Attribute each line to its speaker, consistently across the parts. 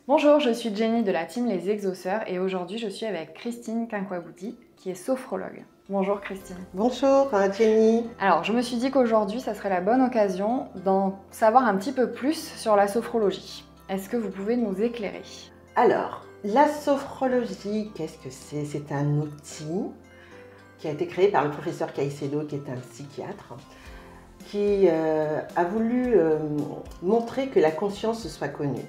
Speaker 1: Bonjour, je suis Jenny de la team Les Exauceurs et aujourd'hui je suis avec Christine Quinquabouti qui est sophrologue. Bonjour Christine.
Speaker 2: Bonjour Jenny.
Speaker 1: Alors je me suis dit qu'aujourd'hui ça serait la bonne occasion d'en savoir un petit peu plus sur la sophrologie. Est-ce que vous pouvez nous éclairer?
Speaker 2: Alors, la sophrologie, qu'est-ce que c'est? C'est un outil qui a été créé par le professeur Caicedo, qui est un psychiatre, qui a voulu montrer que la conscience soit connue.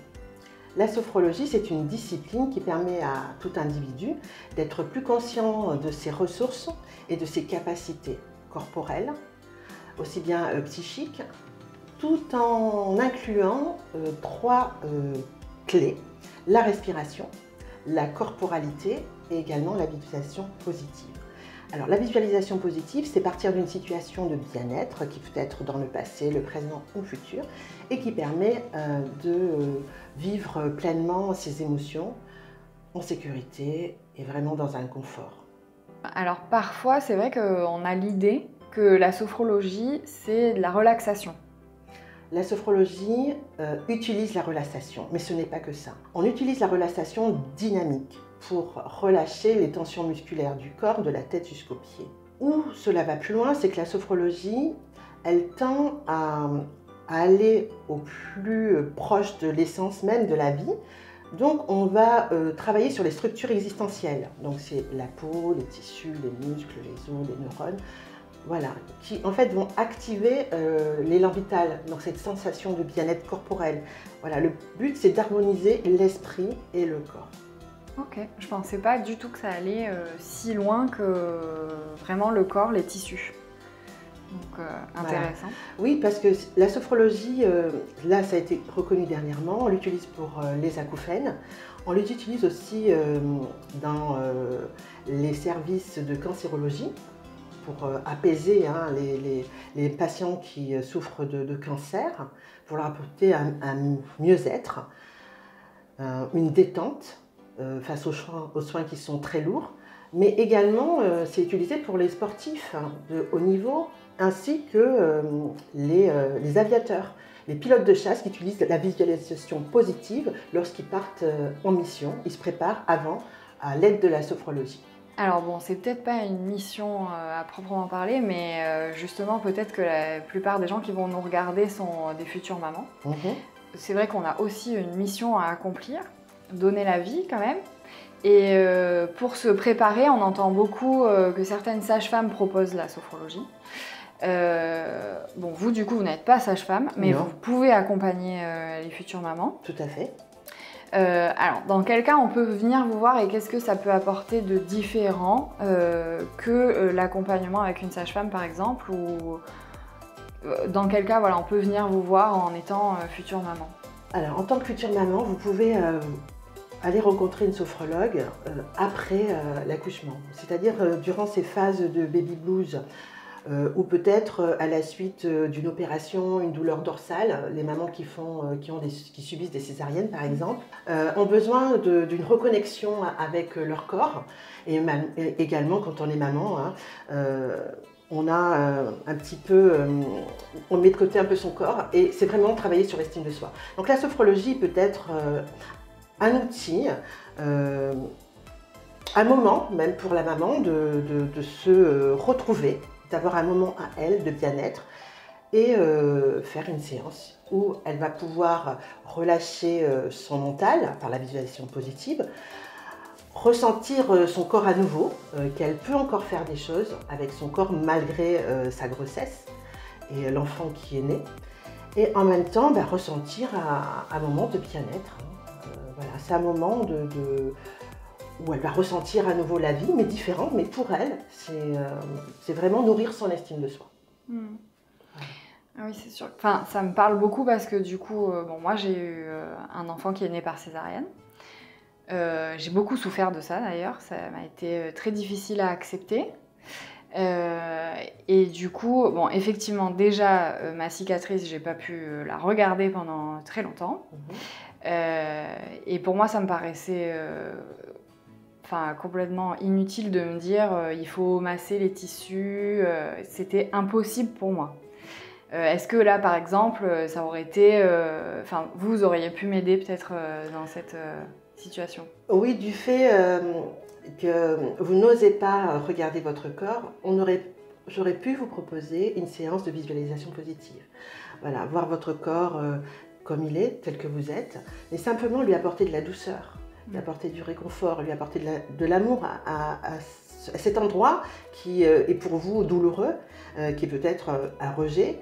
Speaker 2: La sophrologie, c'est une discipline qui permet à tout individu d'être plus conscient de ses ressources et de ses capacités corporelles, aussi bien psychiques, tout en incluant trois clés: la respiration, la corporalité et également la visualisation positive. Alors la visualisation positive, c'est partir d'une situation de bien-être qui peut être dans le passé, le présent ou le futur et qui permet de vivre pleinement ses émotions en sécurité et vraiment dans un confort.
Speaker 1: Alors parfois c'est vrai qu'on a l'idée que la sophrologie c'est de la relaxation.
Speaker 2: La sophrologie utilise la relaxation, mais ce n'est pas que ça. On utilise la relaxation dynamique pour relâcher les tensions musculaires du corps, de la tête jusqu'aux pieds. Où cela va plus loin, c'est que la sophrologie, elle tend à aller au plus proche de l'essence même de la vie. Donc on va travailler sur les structures existentielles. Donc c'est la peau, les tissus, les muscles, les os, les neurones. Voilà, qui en fait vont activer l'élan vital, donc cette sensation de bien-être corporel. Voilà, le but c'est d'harmoniser l'esprit et le corps.
Speaker 1: Ok, je pensais pas du tout que ça allait si loin que vraiment le corps, les tissus. Donc intéressant.
Speaker 2: Voilà. Oui, parce que la sophrologie, là ça a été reconnu dernièrement, on l'utilise pour les acouphènes, on l'utilise aussi dans les services de cancérologie, pour apaiser les patients qui souffrent de cancer, pour leur apporter un mieux-être, une détente face aux soins qui sont très lourds, mais également c'est utilisé pour les sportifs de haut niveau, ainsi que les aviateurs, les pilotes de chasse qui utilisent la visualisation positive lorsqu'ils partent en mission. Ils se préparent avant à l'aide de la sophrologie.
Speaker 1: Alors bon, c'est peut-être pas une mission à proprement parler, mais justement peut-être que la plupart des gens qui vont nous regarder sont des futures mamans. C'est vrai qu'on a aussi une mission à accomplir, donner la vie quand même. Et pour se préparer, on entend beaucoup que certaines sages-femmes proposent la sophrologie. Bon, vous du coup, vous n'êtes pas sage-femme, mais
Speaker 2: Non.
Speaker 1: vous pouvez accompagner les futures mamans.
Speaker 2: Tout à fait.
Speaker 1: Alors, dans quel cas on peut venir vous voir et qu'est-ce que ça peut apporter de différent que l'accompagnement avec une sage-femme par exemple, ou dans quel cas voilà, on peut venir vous voir en étant future maman?
Speaker 2: Alors, en tant que future maman, vous pouvez aller rencontrer une sophrologue après l'accouchement, c'est-à-dire durant ces phases de baby blues, ou peut-être à la suite d'une opération, une douleur dorsale. Les mamans qui subissent des césariennes par exemple, ont besoin d'une reconnexion avec leur corps, et également quand on est maman, on a un petit peu, on met de côté un peu son corps, et c'est vraiment travailler sur l'estime de soi. Donc la sophrologie peut être un outil, un moment même pour la maman de se retrouver, d'avoir un moment à elle de bien-être et faire une séance où elle va pouvoir relâcher son mental par la visualisation positive, ressentir son corps à nouveau, qu'elle peut encore faire des choses avec son corps malgré sa grossesse et l'enfant qui est né, et en même temps ressentir un moment de bien-être. Voilà, c'est un moment où elle va ressentir à nouveau la vie, mais différente, mais pour elle, c'est vraiment nourrir son estime de soi.
Speaker 1: Ah oui, c'est sûr. Enfin, ça me parle beaucoup parce que du coup, bon, moi j'ai eu un enfant qui est né par césarienne. J'ai beaucoup souffert de ça d'ailleurs, ça m'a été très difficile à accepter. Et du coup, bon, effectivement, déjà, ma cicatrice, j'ai pas pu la regarder pendant très longtemps. Et pour moi, ça me paraissait complètement inutile de me dire il faut masser les tissus, c'était impossible pour moi. Est-ce que là, par exemple, ça aurait été... Enfin, vous auriez pu m'aider peut-être dans cette situation?
Speaker 2: Oui, du fait que vous n'osez pas regarder votre corps, j'aurais pu vous proposer une séance de visualisation positive. Voilà, voir votre corps comme il est, tel que vous êtes, mais simplement lui apporter de la douceur, lui apporter du réconfort, lui apporter de l'amour à cet endroit qui est pour vous douloureux, qui est peut-être un rejet,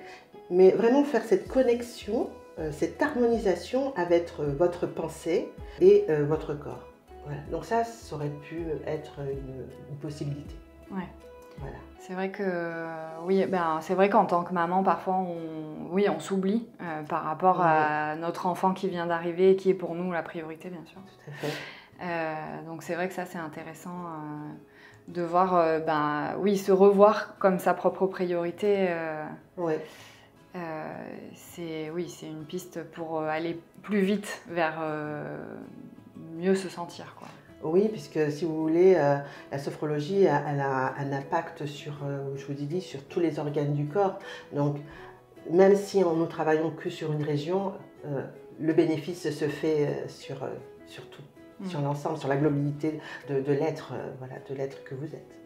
Speaker 2: mais vraiment faire cette connexion, cette harmonisation avec votre pensée et votre corps. Voilà. Donc ça aurait pu être une possibilité.
Speaker 1: Ouais.
Speaker 2: Voilà.
Speaker 1: C'est vrai que oui, c'est vrai qu'en tant que maman, parfois, on s'oublie par rapport à notre enfant qui vient d'arriver et qui est pour nous la priorité, bien sûr.
Speaker 2: Tout à fait.
Speaker 1: Donc c'est vrai que ça, c'est intéressant de voir, se revoir comme sa propre priorité.
Speaker 2: Oui.
Speaker 1: C'est une piste pour aller plus vite vers mieux se sentir, quoi.
Speaker 2: Oui, puisque si vous voulez, la sophrologie, elle a un impact sur, je vous ai dit, sur tous les organes du corps. Donc, même si nous travaillons que sur une région, le bénéfice se fait sur tout, sur l'ensemble, sur la globalité de l'être, de l'être que vous êtes.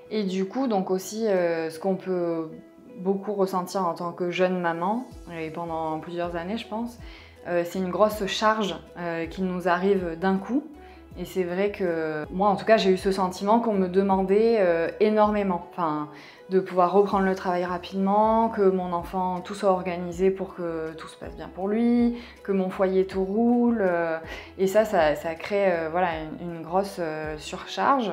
Speaker 1: Et du coup, donc aussi, ce qu'on peut beaucoup ressentir en tant que jeune maman, et pendant plusieurs années, je pense, c'est une grosse charge qui nous arrive d'un coup. Et c'est vrai que moi, en tout cas, j'ai eu ce sentiment qu'on me demandait énormément. Enfin, de pouvoir reprendre le travail rapidement, que mon enfant, tout soit organisé pour que tout se passe bien pour lui, que mon foyer tout roule. Et ça crée une grosse surcharge.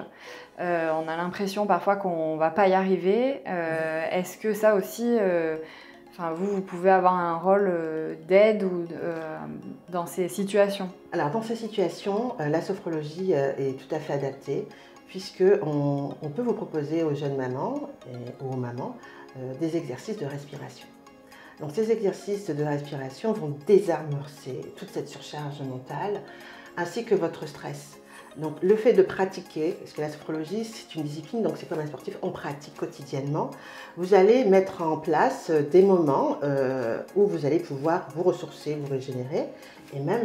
Speaker 1: On a l'impression parfois qu'on ne va pas y arriver. Est-ce que ça aussi... vous pouvez avoir un rôle d'aide dans ces situations?
Speaker 2: Alors, dans ces situations, la sophrologie est tout à fait adaptée, puisqu'on peut vous proposer aux jeunes mamans ou aux mamans des exercices de respiration. Donc, ces exercices de respiration vont désamorcer toute cette surcharge mentale, ainsi que votre stress. Donc le fait de pratiquer, parce que la sophrologie c'est une discipline, donc c'est comme un sportif, on pratique quotidiennement, vous allez mettre en place des moments où vous allez pouvoir vous ressourcer, vous régénérer, et même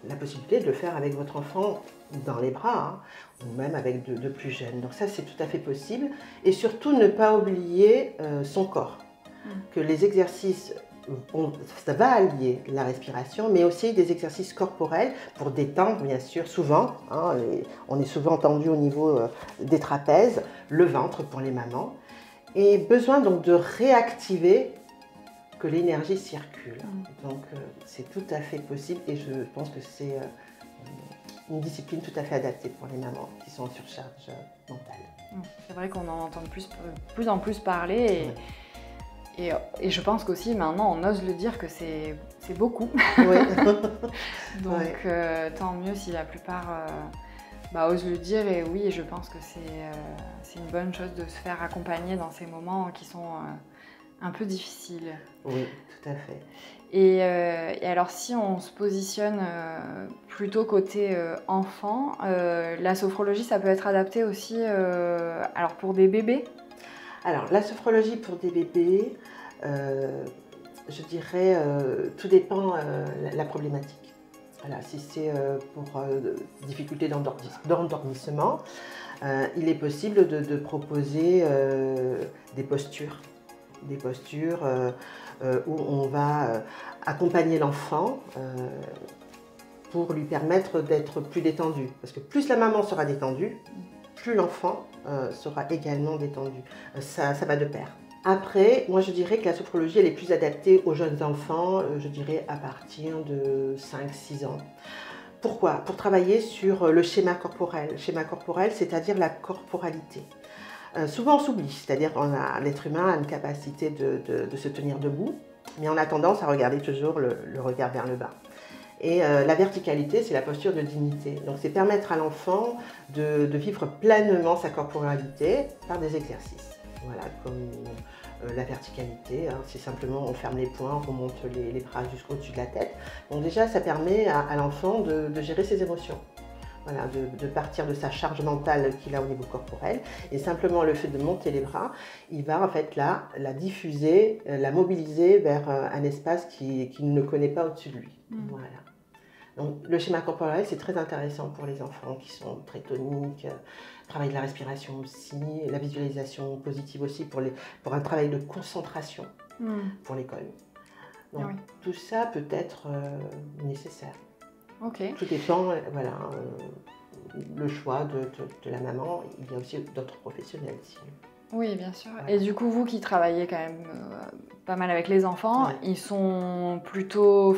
Speaker 2: la possibilité de le faire avec votre enfant dans les bras, ou même avec de plus jeunes. Donc ça c'est tout à fait possible, et surtout ne pas oublier son corps, que les exercices... ça va allier la respiration, mais aussi des exercices corporels pour détendre, bien sûr, souvent. On est souvent tendu au niveau des trapèzes, le ventre pour les mamans. Et besoin donc de réactiver que l'énergie circule. Donc c'est tout à fait possible et je pense que c'est une discipline tout à fait adaptée pour les mamans qui sont en surcharge mentale.
Speaker 1: C'est vrai qu'on en entend de plus en plus parler. Et je pense qu'aussi maintenant on ose le dire que c'est beaucoup.
Speaker 2: Oui.
Speaker 1: Donc tant mieux si la plupart osent le dire. Et oui, je pense que c'est une bonne chose de se faire accompagner dans ces moments qui sont un peu difficiles.
Speaker 2: Oui, tout à fait.
Speaker 1: Et alors si on se positionne plutôt côté enfant, la sophrologie ça peut être adapté aussi alors pour des bébés?
Speaker 2: Alors, la sophrologie pour des bébés, je dirais, tout dépend de la problématique. Voilà, si c'est pour difficulté d'endormissement, il est possible de proposer des postures où on va accompagner l'enfant pour lui permettre d'être plus détendu. Parce que plus la maman sera détendue, plus l'enfant sera également détendu. Ça va de pair. Après, moi je dirais que la sophrologie elle est plus adaptée aux jeunes enfants, je dirais à partir de 5-6 ans. Pourquoi? Pour travailler sur le schéma corporel. Le schéma corporel, c'est-à-dire la corporalité. Souvent on s'oublie, c'est-à-dire qu'on a l'être humain a une capacité de se tenir debout, mais on a tendance à regarder toujours le regard vers le bas. Et la verticalité, c'est la posture de dignité. Donc c'est permettre à l'enfant de vivre pleinement sa corporalité par des exercices. Voilà, comme la verticalité, c'est simplement on ferme les poings, on remonte les bras jusqu'au-dessus de la tête. Donc déjà, ça permet à l'enfant de gérer ses émotions. Voilà, de partir de sa charge mentale qu'il a au niveau corporel. Et simplement le fait de monter les bras, il va en fait là la diffuser, la mobiliser vers un espace qu'il ne connaît pas au-dessus de lui. Voilà. Donc, le schéma corporel, c'est très intéressant pour les enfants qui sont très toniques, travail de la respiration aussi, la visualisation positive aussi pour un travail de concentration pour l'école. Donc tout ça peut être nécessaire. Tout dépend, voilà, le choix de la maman. Il y a aussi d'autres professionnels.
Speaker 1: Oui, bien sûr. Voilà. Et du coup, vous qui travaillez quand même pas mal avec les enfants, ils sont plutôt...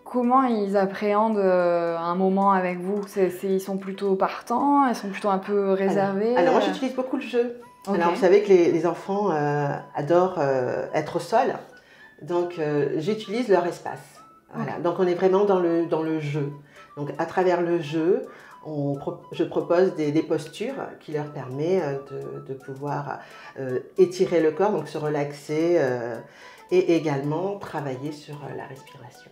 Speaker 1: Comment ils appréhendent un moment avec vous? Ils sont plutôt partants? Ils sont plutôt un peu réservés?
Speaker 2: Alors moi, j'utilise beaucoup le jeu. Alors, vous savez que les enfants adorent être au sol. Donc, j'utilise leur espace. Voilà. Donc, on est vraiment dans le jeu. Donc, à travers le jeu, je propose des postures qui leur permettent de pouvoir étirer le corps, donc se relaxer et également travailler sur la respiration.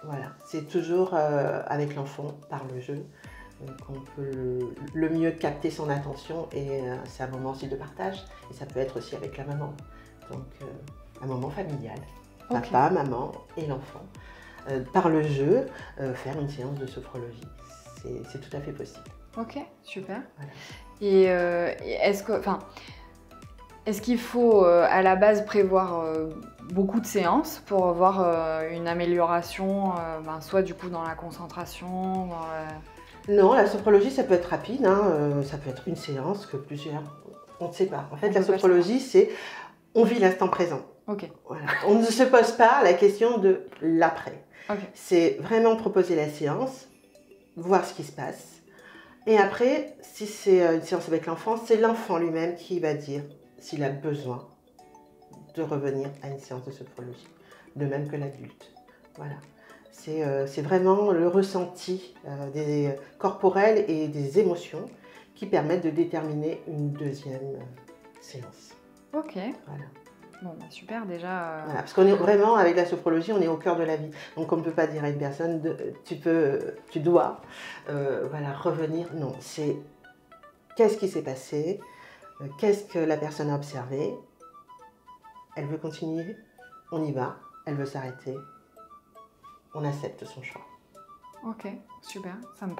Speaker 2: Voilà, c'est toujours avec l'enfant, par le jeu, qu'on peut le mieux capter son attention et c'est un moment aussi de partage. Et ça peut être aussi avec la maman. Donc, un moment familial. Papa, maman et l'enfant. Par le jeu, faire une séance de sophrologie. C'est tout à fait possible.
Speaker 1: Ok, super. Voilà. Et est-ce qu'il faut à la base prévoir beaucoup de séances pour avoir une amélioration, soit du coup dans la concentration
Speaker 2: Non, la sophrologie ça peut être rapide, hein, ça peut être une séance que plusieurs, on ne sait pas. En fait, la sophrologie c'est on vit l'instant présent. Voilà. On ne se pose pas la question de l'après. C'est vraiment proposer la séance, voir ce qui se passe. Et après, si c'est une séance avec l'enfant, c'est l'enfant lui-même qui va dire s'il a besoin de revenir à une séance de sophrologie, de même que l'adulte. Voilà. C'est vraiment le ressenti des corporels et des émotions qui permettent de déterminer une deuxième séance.
Speaker 1: Voilà. Bon, super déjà.
Speaker 2: Voilà, parce qu'on est vraiment, avec la sophrologie, on est au cœur de la vie. Donc on ne peut pas dire à une personne, tu dois voilà, revenir. Non, c'est qu'est-ce qui s'est passé, qu'est-ce que la personne a observé. Elle veut continuer, on y va. Elle veut s'arrêter, on accepte son choix.
Speaker 1: Ok, super. Ça me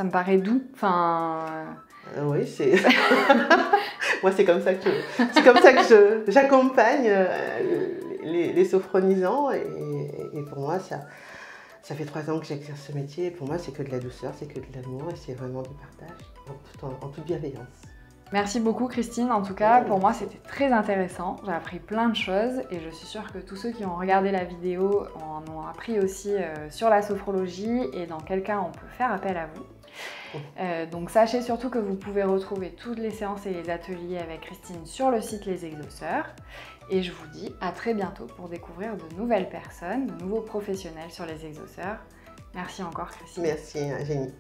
Speaker 1: paraît doux.
Speaker 2: Oui, c'est... Moi, c'est comme ça que j'accompagne les sophronisants. Et pour moi, ça fait 3 ans que j'exerce ce métier. Et pour moi, c'est que de la douceur, c'est que de l'amour et c'est vraiment du partage en toute bienveillance.
Speaker 1: Merci beaucoup Christine, en tout cas pour moi c'était très intéressant, j'ai appris plein de choses et je suis sûre que tous ceux qui ont regardé la vidéo en ont appris aussi sur la sophrologie et dans quel cas on peut faire appel à vous. Donc sachez surtout que vous pouvez retrouver toutes les séances et les ateliers avec Christine sur le site Les Exauceurs et je vous dis à très bientôt pour découvrir de nouvelles personnes, de nouveaux professionnels sur Les Exauceurs. Merci encore Christine.
Speaker 2: Merci Jenny.